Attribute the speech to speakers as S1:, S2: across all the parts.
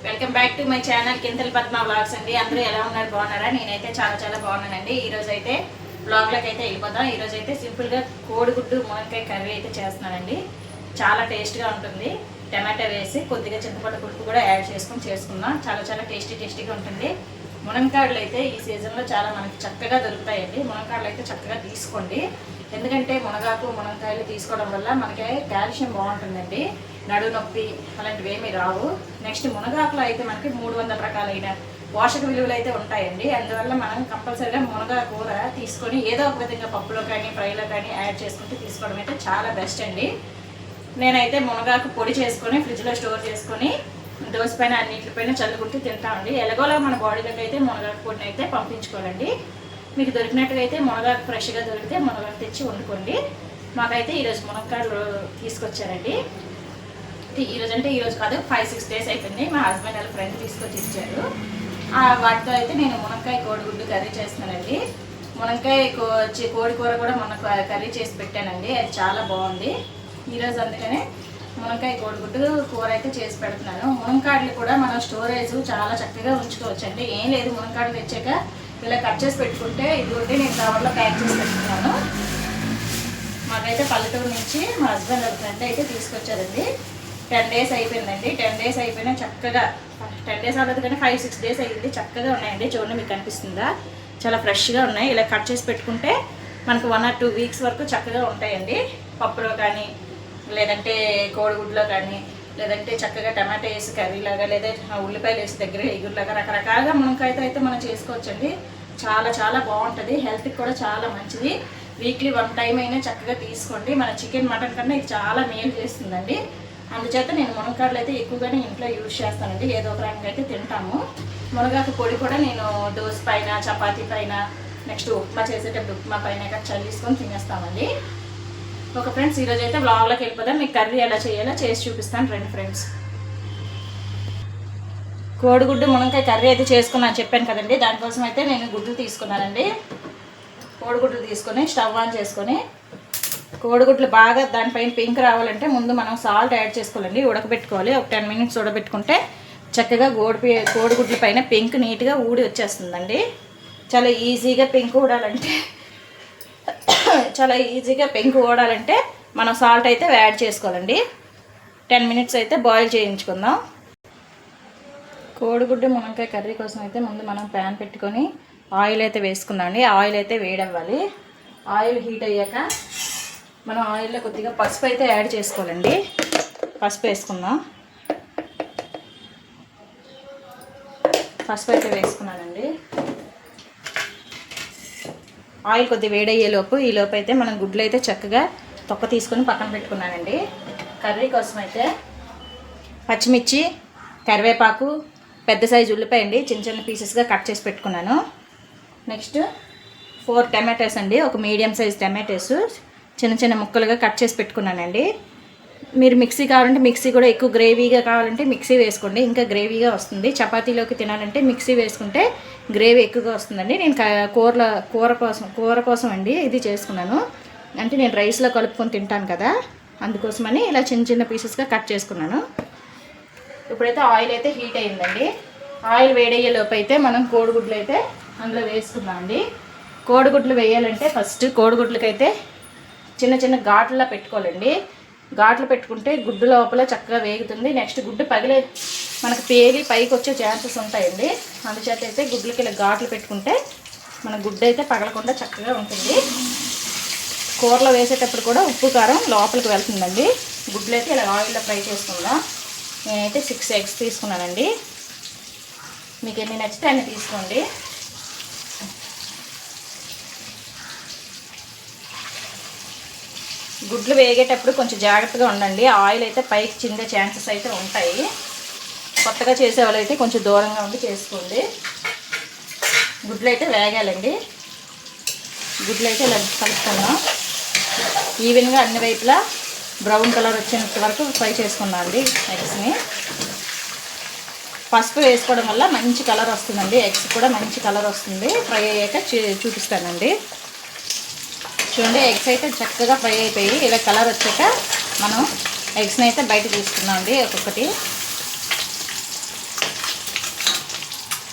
S1: Welcome back to my channel Kinthal Padma vlogs అండి. అందరూ ఎలా ఉన్నారు, బాగున్నారా? నేనైతే చాలా బాగున్నానండి. ఈరోజు అయితే వ్లాగ్లోకి అయితే వెళ్ళిపోతాం. ఈరోజు అయితే సింపుల్గా కోడిగుడ్డు మునక్కాయ కర్రీ అయితే చేస్తున్నానండి. చాలా టేస్ట్గా ఉంటుంది. టమాటా వేసి కొద్దిగా చింతపండు పులుపు కూడా యాడ్ చేసుకున్నాం. చాలా టేస్టీగా ఉంటుంది. మునక్కాయలు అయితే ఈ సీజన్లో చాలా మనకి చక్కగా దొరుకుతాయండి. మునక్కాయలు అయితే చక్కగా తీసుకోండి. ఎందుకంటే మునక్కాయలు తీసుకోవడం వల్ల మనకి కాల్షియం బాగుంటుందండి. నడు నొప్పి అలాంటివి ఏమీ రావు. నెక్స్ట్ మునగాకులో అయితే మనకి 300 రకాలైన పోషక విలువలు అయితే ఉంటాయండి. అందువల్ల మనం కంపల్సరీగా మునగాకు కూర తీసుకొని ఏదో ఒక విధంగా పప్పులో కానీ ఫ్రైలో కానీ యాడ్ చేసుకుంటూ తీసుకోవడం అయితే చాలా బెస్ట్ అండి. నేనైతే మునగాకు పొడి చేసుకొని ఫ్రిడ్జ్లో స్టోర్ చేసుకొని దోశ పైన అన్నింటిపైన చల్లుకుంటూ తింటామండి. ఎలాగోలా మన బాడీలోకి అయితే మునగాకు పొడిని అయితే పంపించుకోవాలండి. మీకు దొరికినట్టుగా అయితే మునగాకు ఫ్రెష్గా దొరికితే మునగాకు తెచ్చి వండుకోండి. మాకైతే ఈరోజు మునక్కాయలు తీసుకొచ్చారండి. ఈరోజు కాదు, 5-6 డేస్ అయిపోయింది. మా హస్బెండ్ వాళ్ళ ఫ్రెండ్ తీసుకొచ్చి ఇచ్చారు. వాటితో అయితే నేను మునక్కాయ కోడిగుడ్డు కర్రీ చేస్తున్నానండి. మునక్కాయ కోడి కూర కూడా కర్రీ చేసి పెట్టానండి. అది చాలా బాగుంది. ఈరోజు అందుకనే మునక్కాయ కోడిగుడ్డు కూర అయితే చేసి పెడుతున్నాను. మునక్కాయలు కూడా మన స్టోరేజ్ చాలా చక్కగా ఉంచుకోవచ్చండి. ఏం లేదు, మునక్కాయలు తెచ్చాక ఇలా కట్ చేసి పెట్టుకుంటే ఇది నేను కవర్లో ప్యాక్ చేసి పెట్టుకున్నాను. మాకైతే పల్లెటూరు నుంచి మా హస్బెండ్ వాళ్ళ ఫ్రెండ్ అయితే తీసుకొచ్చారండి. 10 డేస్ అయిపోయిందండి. 10 డేస్ అయిపోయినా చక్కగా 10 డేస్ అవ్వదు కానీ 5-6 డేస్ అయ్యింది. చక్కగా ఉన్నాయండి. చూడండి, మీకు కనిపిస్తుందా? చాలా ఫ్రెష్గా ఉన్నాయి. ఇలా కట్ చేసి పెట్టుకుంటే మనకు 1 or 2 వీక్స్ వరకు చక్కగా ఉంటాయండి. పప్పులో కానీ లేదంటే కోడిగుడ్లో కానీ లేదంటే చక్కగా టమాటా వేసి కర్రీలాగా లేదా ఉల్లిపాయలు వేసి దగ్గర ఎగురులాగా రకరకాలుగా మునక్కాయతో అయితే మనం చేసుకోవచ్చండి. చాలా బాగుంటుంది. హెల్త్కి కూడా చాలా మంచిది. వీక్లీ 1 టైం అయినా చక్కగా తీసుకోండి. మన చికెన్ మటన్ కన్నా ఇది చాలా మేలు చేస్తుందండి. అందుచేత నేను మునక్కాయలు అయితే ఎక్కువగానే ఇంట్లో యూజ్ చేస్తానండి. ఏదో ఒక రకంగా అయితే తింటాము. మునగాకు పొడి కూడా నేను దోశ పైన చపాతీ పైన నెక్స్ట్ ఉప్మా చేసేటప్పుడు ఉప్మా పైన చల్లేసుకొని తినేస్తామండి. ఒక ఫ్రెండ్స్, ఈరోజు అయితే వ్లాగ్లోకి వెళ్ళిపోతాం. మీకు కర్రీ ఎలా చేయాలో చేసి చూపిస్తాను రండి ఫ్రెండ్స్. కోడిగుడ్డు మునక్కాయ కర్రీ అయితే చేసుకున్నాను చెప్పాను కదండి. దానికోసం అయితే నేను గుడ్లు తీసుకున్నానండి. కోడిగుడ్లు తీసుకొని స్టవ్ ఆన్ చేసుకొని కోడిగుడ్లు బాగా దానిపైన పింక్ రావాలంటే ముందు మనం సాల్ట్ యాడ్ చేసుకోవాలండి. ఉడకబెట్టుకోవాలి. ఒక 10 minutes ఉడకబెట్టుకుంటే చక్కగా కోడిగుడ్ల పైన పింక్ నీట్గా ఊడి వచ్చేస్తుందండి. చాలా ఈజీగా పింక్ ఊడాలంటే మనం సాల్ట్ అయితే యాడ్ చేసుకోవాలండి. 10 minutes అయితే బాయిల్ చేయించుకుందాం. కోడిగుడ్డు మునక్కాయ కర్రీ కోసం అయితే ముందు మనం ప్యాన్ పెట్టుకొని ఆయిల్ అయితే వేసుకుందామండి. ఆయిల్ అయితే వేడవ్వాలి. ఆయిల్ హీట్ అయ్యాక మనం ఆయిల్లో కొద్దిగా పసుపు అయితే యాడ్ చేసుకోవాలండి. పసుపు వేసుకుందాం. పసుపు అయితే వేసుకున్నానండి. ఆయిల్ కొద్దిగా వేడయ్యేలోపు ఈలోపు అయితే మనం గుడ్లు అయితే చక్కగా తొక్క తీసుకొని పక్కన పెట్టుకున్నానండి. కర్రీ కోసం అయితే పచ్చిమిర్చి, కరివేపాకు, పెద్ద సైజు ఉల్లిపాయ అండి చిన్న పీసెస్గా కట్ చేసి పెట్టుకున్నాను. నెక్స్ట్ 4 టమాటాస్ అండి, ఒక మీడియం సైజ్ టమాటాస్ చిన్న ముక్కలుగా కట్ చేసి పెట్టుకున్నానండి. మీరు మిక్సీ కావాలంటే మిక్సీ కూడా ఎక్కువ గ్రేవీగా కావాలంటే మిక్సీ వేసుకోండి, ఇంకా గ్రేవీగా వస్తుంది. చపాతీలోకి తినాలంటే మిక్సీ వేసుకుంటే గ్రేవీ ఎక్కువగా వస్తుందండి. నేను కూర కోసం అండి ఇది చేసుకున్నాను. అంటే నేను రైస్లో కలుపుకొని తింటాను కదా, అందుకోసమని ఇలా చిన్న పీసెస్గా కట్ చేసుకున్నాను. ఇప్పుడైతే ఆయిల్ అయితే హీట్ అయిందండి. ఆయిల్ వేడయ్యేలోపు అయితే మనం కోడిగుడ్లు అయితే అందులో వేసుకుందామండి. కోడిగుడ్లు వేయాలంటే ఫస్ట్ కోడిగుడ్లకైతే చిన్న ఘాట్లా పెట్టుకోవాలండి. ఘాట్లు పెట్టుకుంటే గుడ్డు లోపల చక్కగా వేగుతుంది. నెక్స్ట్ గుడ్డు మనకు పేలి పైకి వచ్చే ఛాన్సెస్ ఉంటాయండి. అందుచేత అయితే గుడ్లకి ఇలా ఘాట్లు పెట్టుకుంటే మన గుడ్డు అయితే పగలకుండా చక్కగా ఉంటుంది. కూరలో వేసేటప్పుడు కూడా ఉప్పు కారం లోపలికి వెళ్తుందండి. గుడ్లు అయితే ఇలా ఆయిల్లో ఫ్రై చేసుకుందాం. నేనైతే 6 eggs తీసుకున్నానండి. మీకు ఎన్ని నచ్చితే అన్ని తీసుకోండి. గుడ్లు వేగేటప్పుడు కొంచెం జాగ్రత్తగా ఉండండి. ఆయిల్ అయితే పైకి చిందే ఛాన్సెస్ అయితే ఉంటాయి. కొత్తగా చేసేవాళ్ళు అయితే కొంచెం దూరంగా ఉండి చేసుకోండి. గుడ్లు అయితే వేగాలండి. గుడ్లు అయితే ఇలా కలుపుకుందాం. ఈవెన్గా అన్ని వైపులా బ్రౌన్ కలర్ వచ్చేంత వరకు ఫ్రై చేసుకున్నాం అండి ఎగ్స్ని. పసుపు వేసుకోవడం వల్ల మంచి కలర్ వస్తుందండి. ఎగ్స్ కూడా మంచి కలర్ వస్తుంది. ఫ్రై అయ్యాక చూపిస్తానండి. చూడండి, ఎగ్స్ అయితే చక్కగా ఫ్రై అయిపోయి ఇలా కలర్ వచ్చాక మనం ఎగ్స్ని అయితే బయట తీసుకున్నాం అండి ఒక్కొక్కటి.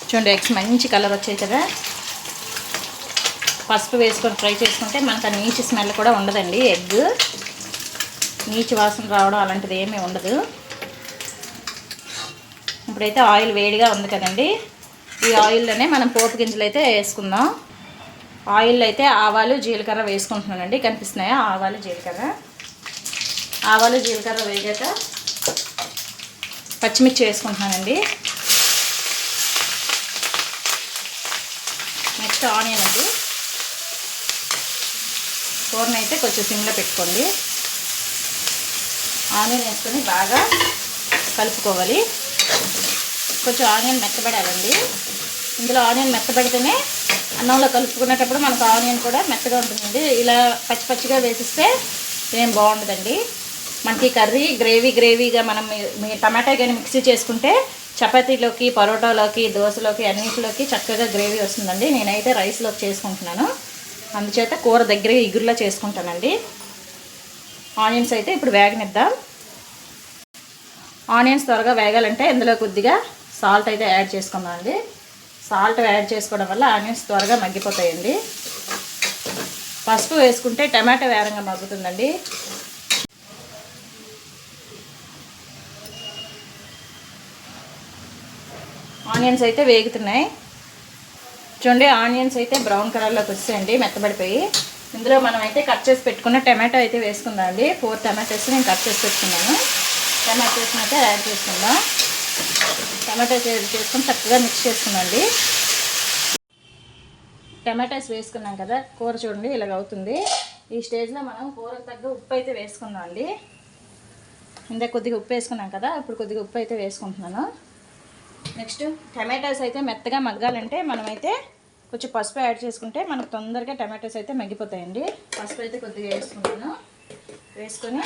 S1: చూడండి ఎగ్స్ మంచి కలర్ వచ్చాయి కదా. పసుపు వేసుకొని ఫ్రై చేసుకుంటే మనకు ఆ నీచు స్మెల్ కూడా ఉండదండి. ఎగ్ నీచు వాసన రావడం అలాంటిది ఏమీ ఉండదు. ఇప్పుడైతే ఆయిల్ వేడిగా ఉంది కదండి, ఈ ఆయిల్లోనే మనం పోపు గింజలు అయితే వేసుకుందాం. ఆయిల్ అయితే ఆవాలు జీలకర్ర వేసుకుంటున్నానండి. కనిపిస్తున్నాయా ఆవాలు జీలకర్ర? ఆవాలు జీలకర్ర వేగాక పచ్చిమిర్చి వేసుకుంటున్నానండి. నెక్స్ట్ ఆనియన్ అండి. కూరని అయితే కొంచెం సిమ్లో పెట్టుకోండి. ఆనియన్ వేసుకొని బాగా కలుపుకోవాలి. కొంచెం ఆనియన్ మెత్తబడాలండి. ఇందులో ఆనియన్ మెత్తబడితేనే అన్నంలో కలుపుకునేటప్పుడు మనకు ఆనియన్ కూడా మెత్తగా ఉంటుందండి. ఇలా పచ్చి పచ్చిగా వేసిస్తే ఏం బాగుండదండి. మనకి కర్రీ గ్రేవీగా మనం మీ టమాటా కానీ మిక్సీ చేసుకుంటే చపాతీలోకి, పరోటాలోకి, దోశలోకి అన్నింటిలోకి చక్కగా గ్రేవీ వస్తుందండి. నేనైతే రైస్లోకి చేసుకుంటున్నాను, అందుచేత కూర దగ్గర ఇగురులా చేసుకుంటానండి. ఆనియన్స్ అయితే ఇప్పుడు వేగనిద్దాం. ఆనియన్స్ త్వరగా వేగాలంటే ఇందులో కొద్దిగా సాల్ట్ అయితే యాడ్ చేసుకుందాం అండి. సాల్ట్ యాడ్ చేసుకోవడం వల్ల ఆనియన్స్ త్వరగా మగ్గిపోతాయండి. పసుపు వేసుకుంటే టమాటా వేరంగా మగ్గుతుందండి. ఆనియన్స్ అయితే వేగుతున్నాయి చూడండి. ఆనియన్స్ అయితే బ్రౌన్ కలర్లోకి వచ్చాయండి, మెత్తబడిపోయి. ఇందులో మనం అయితే కట్ చేసి పెట్టుకున్న టమాటో అయితే వేసుకుందాం అండి. 4 టమాటోస్ నేను కట్ చేసి పెట్టుకున్నాను. టమాటోస్ని అయితే యాడ్ చేసుకుందాం. టమాటోస్ చేసుకొని చక్కగా మిక్స్ చేసుకుందండి. టమాటోస్ వేసుకున్నాం కదా, కూర చూడండి ఇలాగ అవుతుంది. ఈ స్టేజ్లో మనం కూరకు తగ్గ ఉప్పు అయితే వేసుకుందాం అండి. ఇందాక కొద్దిగా ఉప్పు వేసుకున్నాం కదా, ఇప్పుడు కొద్దిగా ఉప్పు అయితే వేసుకుంటున్నాను. నెక్స్ట్ టమాటోస్ అయితే మెత్తగా మగ్గాలంటే మనమైతే కొంచెం పసుపు యాడ్ చేసుకుంటే మనకు తొందరగా టమాటోస్ అయితే మగ్గిపోతాయండి. పసుపు అయితే కొద్దిగా వేసుకుంటాను. వేసుకొని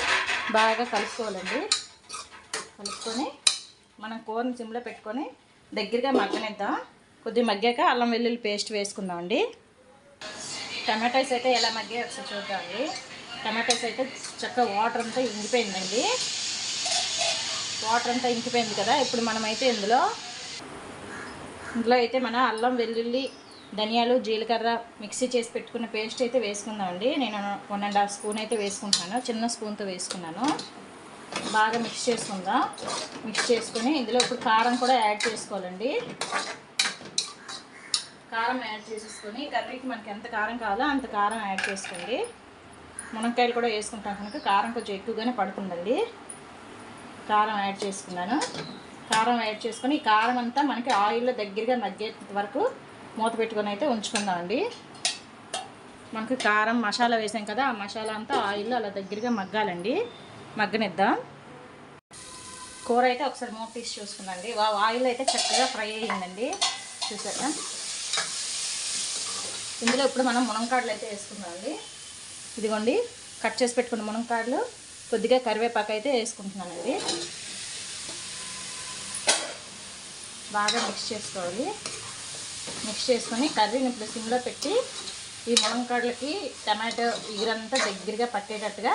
S1: బాగా కలుపుకోవాలండి. కలుపుకొని మనం కూరని సిమ్లో పెట్టుకొని దగ్గరగా మగ్గనిద్దాం. కొద్దిగా మగ్గాక అల్లం వెల్లుల్లి పేస్ట్ వేసుకుందామండి. టమాటోస్ అయితే ఎలా మగ్గాయి ఒకసారి చూద్దామండి. టమాటోస్ అయితే చక్కగా వాటర్ అంతా ఇంకిపోయిందండి. వాటర్ అంతా ఇంకిపోయింది కదా, ఇప్పుడు మనమైతే ఇందులో అయితే మన అల్లం వెల్లుల్లి ధనియాలు జీలకర్ర మిక్సీ చేసి పెట్టుకున్న పేస్ట్ అయితే వేసుకుందామండి. నేను 1.5 స్పూన్ అయితే వేసుకుంటున్నాను, చిన్న స్పూన్తో వేసుకున్నాను. బాగా మిక్స్ చేసుకుందాం. మిక్స్ చేసుకొని ఇందులో ఇప్పుడు కారం కూడా యాడ్ చేసుకోవాలండి. కారం యాడ్ చేసేసుకొని కర్రీకి మనకి ఎంత కారం కావాలో అంత కారం యాడ్ చేసుకోండి. మునక్కాయలు కూడా వేసుకుంటాం కనుక కారం కొంచెం ఎక్కువగానే పడుతుందండి. కారం యాడ్ చేసుకున్నాను. కారం యాడ్ చేసుకొని ఈ కారం అంతా మనకి ఆయిల్లో దగ్గరగా మగ్గేంత వరకు మూత పెట్టుకొని అయితే ఉంచుకుందామండి. మనకి కారం మసాలా వేసాం కదా, ఆ మసాలా అంతా ఆయిల్లో అలా దగ్గరగా మగ్గాలండి. మగ్గనిద్దాం. కూర అయితే ఒకసారి మూత తీసి చూసుకుందండి. ఆయిల్ అయితే చక్కగా ఫ్రై అయ్యిందండి, చూసారా. ఇందులో ఇప్పుడు మనం మునక్కాడలు అయితే వేసుకుందామండి. ఇదిగోండి కట్ చేసి పెట్టుకున్న మునక్కాడలు, కొద్దిగా కరివేపాకు అయితే వేసుకుంటున్నానండి. బాగా మిక్స్ చేసుకోవాలి. మిక్స్ చేసుకొని కర్రీని ఇప్పుడు సిమ్లో పెట్టి ఈ మునక్కాడలకి టమాటో ఇగురంతా దగ్గరగా పట్టేటట్టుగా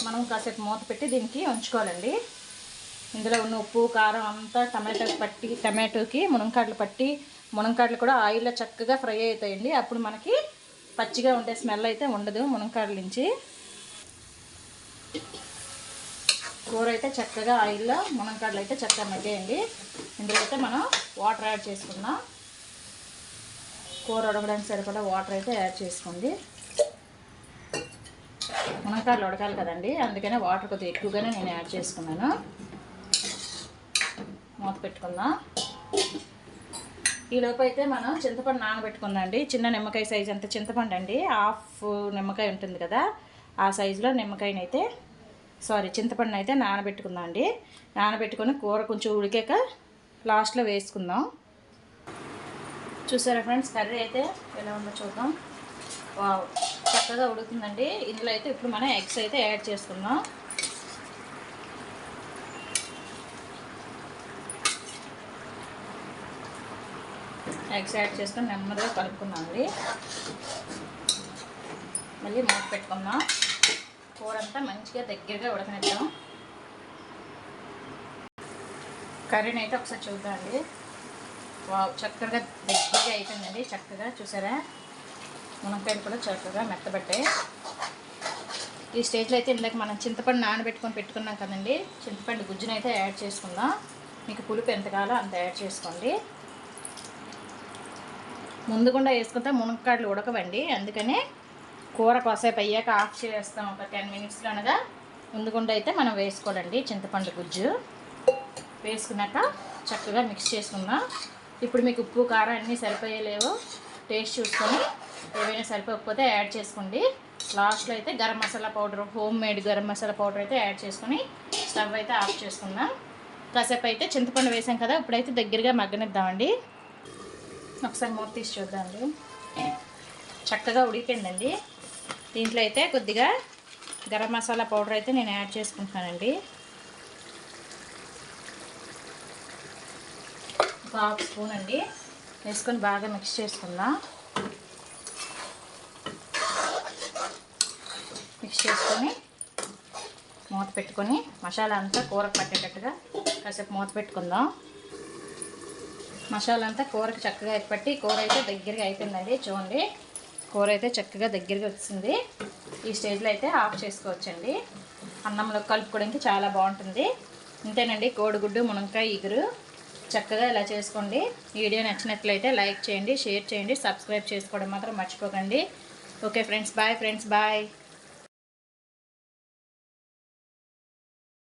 S1: మనం కాసేపు మూత పెట్టి దీనికి ఉంచుకోవాలండి. ఇందులో ఉన్న ఉప్పు కారం అంతా టమాటోకి మునక్కాడలు పట్టి మునక్కాడలు కూడా ఆయిల్లో చక్కగా ఫ్రై అవుతాయండి. అప్పుడు మనకి పచ్చిగా ఉండే స్మెల్ అయితే ఉండదు మునక్కాడల నుంచి. కూర అయితే చక్కగా ఆయిల్లో మునక్కాడలు అయితే చక్కగా మగ్గాయండి. ఇందులో అయితే మనం వాటర్ యాడ్ చేసుకుందాం. కూర ఉడకడానికి సరిపడా వాటర్ అయితే యాడ్ చేసుకోండి. మునక్కాడలు ఉడకాలి కదండి, అందుకనే వాటర్ కొద్దిగా ఎక్కువగానే నేను యాడ్ చేసుకున్నాను. మూత పెట్టుకుందాం. ఈలోపు అయితే మనం చింతపండు నానబెట్టుకుందాం అండి. చిన్న నిమ్మకాయ సైజు అంత చింతపండు అండి, హాఫ్ నిమ్మకాయ ఉంటుంది కదా, ఆ సైజులో చింతపండు అయితే నానబెట్టుకుందాం అండి. నానబెట్టుకొని కూర కొంచెం ఉడికాక లాస్ట్లో వేసుకుందాం. చూసారా ఫ్రెండ్స్, కర్రీ అయితే ఎలా ఉందో చూద్దాం. చక్కగా ఉడుకుతుందండి. ఇందులో అయితే ఇప్పుడు మనం ఎగ్స్ అయితే యాడ్ చేసుకుందాం. ఎగ్స్ యాడ్ చేసుకొని నెమ్మదిగా కలుపుకుందాం అండి. మళ్ళీ మూత పెట్టుకుందాం. కూర అంతా మంచిగా దగ్గరగా ఉడకనిద్దాం. కర్రీని అయితే ఒకసారి చూద్దామండి. వావ్ చక్కగా దగ్గరగా అయిపోయిందండి. చక్కగా చూసారా, మునక్కాయలు కూడా చక్కగా మెత్తబట్టాయి. ఈ స్టేజ్లో అయితే ఇందాక మనం చింతపండు నానబెట్టుకొని పెట్టుకున్నాం కదండి, చింతపండు గుజ్జునైతే యాడ్ చేసుకుందాం. మీకు పులుపు ఎంత కావాలో అంత యాడ్ చేసుకోండి. ముందుగుండా వేసుకుంటే మునక్కాయలు ఉడకవండి, అందుకనే కూర కాసేపు అయ్యాక ఆఫ్ చేస్తాం ఒక 10 మినిట్స్లో. అనగా ముందుగుండా అయితే మనం వేసుకోవాలండి చింతపండు గుజ్జు. వేసుకున్నాక చక్కగా మిక్స్ చేసుకుందాం. ఇప్పుడు మీకు ఉప్పు కారం అన్నీ సరిపోయేలేవో టేస్ట్ చూసుకొని ఏవైనా సరిపోకపోతే యాడ్ చేసుకోండి. లాస్ట్లో అయితే garam masala powder, home made garam masala powder అయితే యాడ్ చేసుకొని స్టవ్ అయితే ఆఫ్ చేసుకుందాం. కాసేపు అయితే చింతపండు వేసాం కదా, ఇప్పుడైతే దగ్గరగా మగ్గనిద్దామండి. ఒకసారి మూత తీసి చూద్దామండి. చక్కగా ఉడికిపోయిందండి. దీంట్లో అయితే కొద్దిగా గరం మసాలా పౌడర్ అయితే నేను యాడ్ చేసుకుంటున్నానండి. ఒక 1/2 స్పూన్ అండి వేసుకొని బాగా మిక్స్ చేసుకుందాం. మిక్స్ చేసుకొని మూత పెట్టుకొని మసాలా అంతా కూరకు పట్టేటట్టుగా కాసేపు మూత పెట్టుకుందాం. మసాలా అంతా కూరకు చక్కగా పట్టి కూర అయితే దగ్గరగా అయిపోయిందండి. చూడండి, కూర అయితే చక్కగా దగ్గరగా వచ్చింది. ఈ స్టేజ్లో అయితే ఆఫ్ చేసుకోవచ్చండి. అన్నంలో కలుపుకోవడానికి చాలా బాగుంటుంది. ఇంతేనండి, కోడిగుడ్డు మునక్కాయ ఇగురు. చక్కగా ఇలా చేసుకోండి. వీడియో నచ్చినట్లయితే లైక్ చేయండి, షేర్ చేయండి, సబ్స్క్రైబ్ చేసుకోవడం మాత్రం మర్చిపోకండి. Okay friends, bye friends, bye.